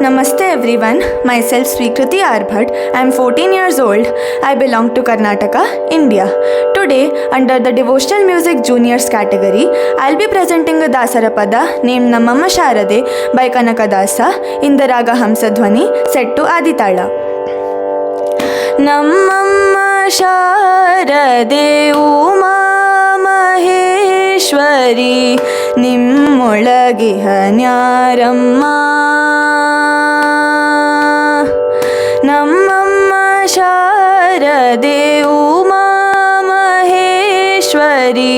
Namaste everyone, myself Srikriti Arbhat. I am 14 years old. I belong to Karnataka, India. Today, under the Devotional Music Juniors category, I'll be presenting a Dasarapada named Namamma Sharade by Kanakadasa in the Raga Hamsadhwani set to Aditala. Namamma Sharade Uma Maheshwari ನಿಮ್ಮೊಳಗಿಹ ನ್ಯಾರಮ್ಮ ನಮ್ಮಮ್ಮ ಶಾರದೆ ಉಮಾ ಮಹೇಶ್ವರಿ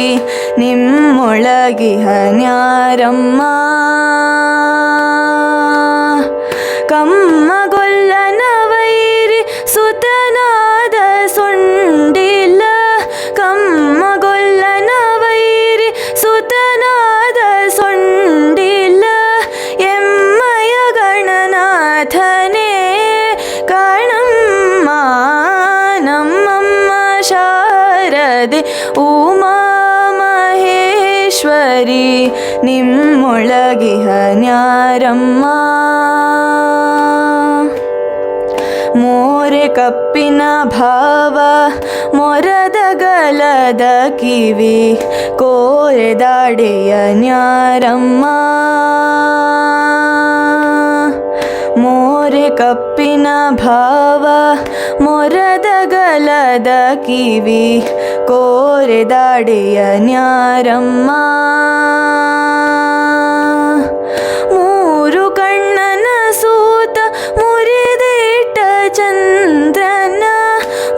ನಿಮ್ಮೊಳಗಿಹ ನ್ಯಾರಮ್ಮ ಕಮ್ಮಗೊಲ್ಲನ ವೈರಿ ಸುತನಾದ ಸೊಂಡಿಲ್ಲ ಕಮ್ಮಗೊಲ್ಲನ ವೈರಿ ಸುತನಾದ ಸೊಂಡಿಲ್ಲ ಎಮ್ಮಯ ಗಣನಾಥನೇ ಕಾಣಮ್ಮ ನಮ್ಮಮ್ಮ ಶಾರದೆ ಉಮಾ ಮಹೇಶ್ವರಿ ನಿಮ್ಮೊಳಗಿಹ ನ್ಯಾರಮ್ಮ ಮೋರೆ ಕಪ್ಪಿನ ಭಾವ ಮೊರದ ಗಲದ ಕಿವಿ ಕೋರೆದಾಡೆಯ ನ್ಯಾರಮ್ಮ ಮೋರೆ ಕಪ್ಪಿನ ಭಾವ ಮೊರದ ಗಲದ ಕಿವಿ ಕೋರೆದಾಡೆಯ ನ್ಯಾರಮ್ಮ ಮೂರು ಕಣ್ಣನ ಸೂತ ಮುರಿದಿಟ್ಟ ಚಂದ್ರನ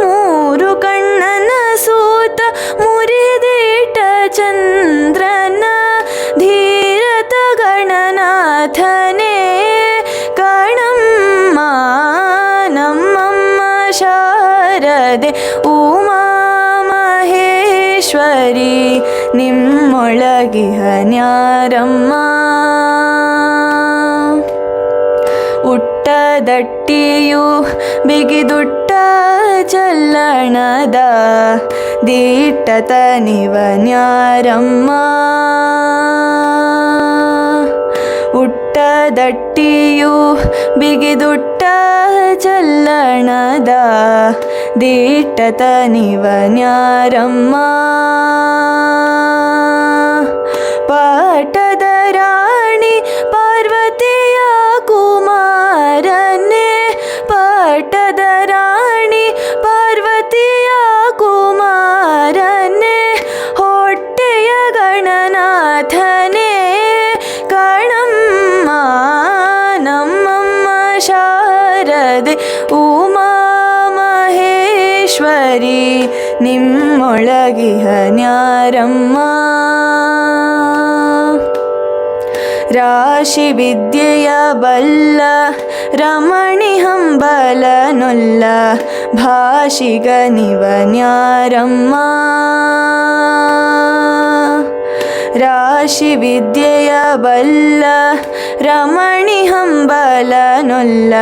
ಮೂರು ಕಣ್ಣನ ಸೂತ ಮುರಿದಿಟ್ಟ ಚಂದ್ರನ ಧೀರತ ಗಣನಾಥನೇ ಕಾಣಮ್ಮ ನಮ್ಮಮ್ಮ ಶಾರದೆ ಉಮಾ ಮಹೇಶ್ವರಿ ನಿಮ್ಮೊಳಗಿಹ ನ್ಯಾರಮ್ಮ ಉಟ್ಟದಟ್ಟಿಯು ಬಿಗಿದುಟ್ಟ ಚಲ್ಲಣದ ದಿಟ್ಟತನಿವ ನ್ಯಾರಮ್ಮ ಉಟ್ಟದಟ್ಟಿಯು ಬಿಗಿದುಟ್ಟ ಚಲ್ಲಣದ ದಿಟ್ಟತನಿವ ನ್ಯಾರಮ್ಮ ಪಾಠದ ರಾಣಿ ಪಾರ್ವತಿಯ ಕುಮಾರನೇ ಪಾಠದ ರಾಣಿ ಪಾರ್ವತಿಯ ಕುಮಾರನೇ ಹೊಟ್ಟೆಯ ಗಣನಾಥನೇ ಕಾಣಮ್ಮ ನಮ್ಮಮ್ಮ ಶಾರದೆ ಉಮಾ ಮಹೇಶ್ವರಿ ನಿಮ್ಮೊಳಗಿಹ ನ್ಯಾರಮ್ಮ ರಾಶಿ ವಿದ್ಯೆಯ ಬಲ್ಲ ರಮಣಿ ಹಂಬಲನೊಲ್ಲ ಭಾಷಿಗನಿವ ನ್ಯಾರಮ್ಮ ರಾಶಿ ವಿದ್ಯೆಯ ಬಲ್ಲ ರಮಣಿ ಹಂಬಲನೊಲ್ಲ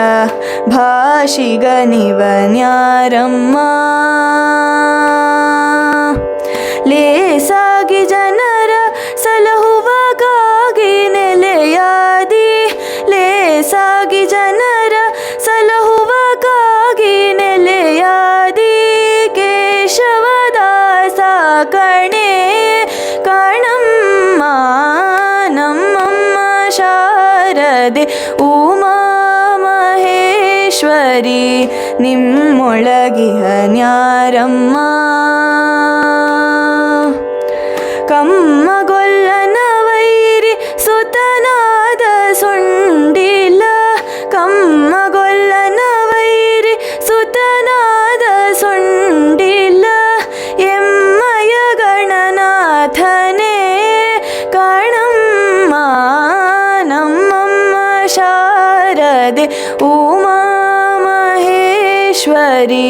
ಭಾಷಿಗನಿವ ನ್ಯಾರಮ್ಮ ಲೇಸಾಗಿ ಜನರ ಸಲಹುವಗಾಗಿ ನೆಲೆಯಾದಿ ಲೇಸಾಗಿ ಜನರ ಸಲಹುವಗಾಗಿ ನೆಲೆಯಾದಿ ಕೇಶವದಾಸ ಕಣೆ ಕಾಣಮ್ಮ ನಮ್ಮಮ್ಮ ಶಾರದೆ ಉಮಾ ಮಹೇಶ್ವರಿ ನಿಮ್ಮೊಳಗಿಹ ನ್ಯಾರಮ್ಮ ಕಮ್ಮಗೊಲ್ಲನ ವೈರಿ ಸುತನಾದ ಸೊಂಡಿಲ್ಲ ಕಮ್ಮಗೊಲ್ಲನ ವೈರಿ ಸುತನಾದ ಸೊಂಡಿಲ್ಲ ಎಮ್ಮಯ ಗಣನಾಥನೇ ಕಾಣಮ್ಮ ನಮ್ಮಮ್ಮ ಶಾರದೆ ಉಮಾ ಮಹೇಶ್ವರಿ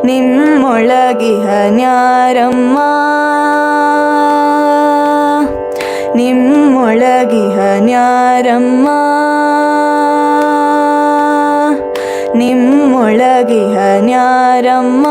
ನಿಮ್ಮೊಳಗಿಹ ನ್ಯಾರಮ್ಮ ನಿಮ್ಮೊಳಗಿಹ ನ್ಯಾರಮ್ಮ ನಿಮ್ಮೊಳಗಿಹ ನ್ಯಾರಮ್ಮ